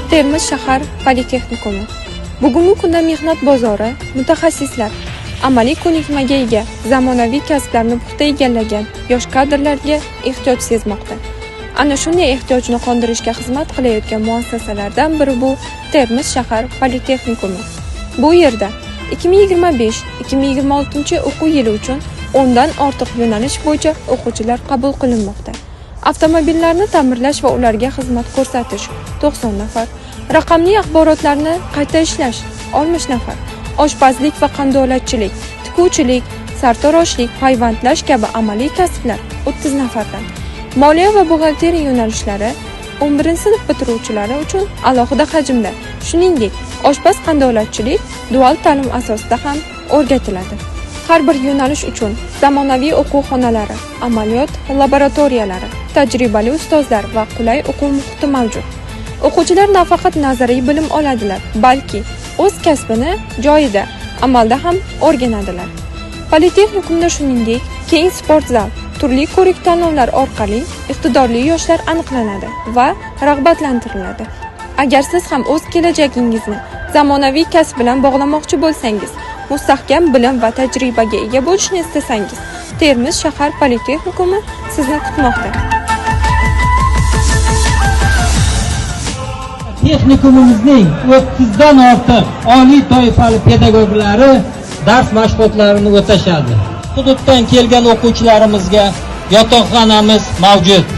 Termiz shahar politexnikumi. Bugungi kunda mehnat bozori, mutaxassislar, amaliy ko'nikmaga ega, zamonaviy kasblarni puxta egallagan yosh kadrlarga ehtiyoj sezmoqda. Ana shunday ehtiyojni qondirishga xizmat qilayotgan muassasalardan biri bu Termiz shahar politexnikumi. Bu yerda 2025-2026 o'quv yili uchun 10 dan ortiq yo'nalish bo'yicha o'quvchilar qabul qilinmoqda. Avtomobillarni ta'mirlash va ularga xizmat ko'rsatish 90 nafar, raqamli axborotlarni qayta ishlash 60 nafar, oshpazlik va qandolatchilik, tikuvchilik, sartaroshlik, payvandlash kabi amaliy kasblar 30 nafardan. Moliya va buxgalteriya yo'nalishlari 11-sinf bitiruvchilari uchun alohida hajmda, shuningdek, oshpaz qandolatchilik dual ta'lim asosida ham o'rgatiladi. Har bir yo'nalish uchun zamonaviy o'quv xonalari, amaliyot laboratoriyalari, tajribali ustozlar va qulay o'quv muhiti mavjud. O'quvchilar nafaqat nazariy bilim oladilar, balki o'z kasbini joyida, amalda ham o'rganadilar. Politexnikumda shuningdek, keng sport zal, turli ko'rik-tanlovlar orqali iqtidorli yoshlar aniqlanadi va rag'batlantiriladi. Agar siz ham o'z kelajagingizni zamonaviy kasb bilan bog'lamoqchi bo'lsangiz, mustahkam bilim va tajribaga ega bo'lishni istasangiz, Termiz shahar politexnikumi sizni kutmoqda. Texnikumimizning 30 dan ortiq oliy toifali pedagoglari dars mashg'ulotlarini o'tashadi. Hududdan kelgan o'quvchilarimizga yotoqxonamiz mavjud.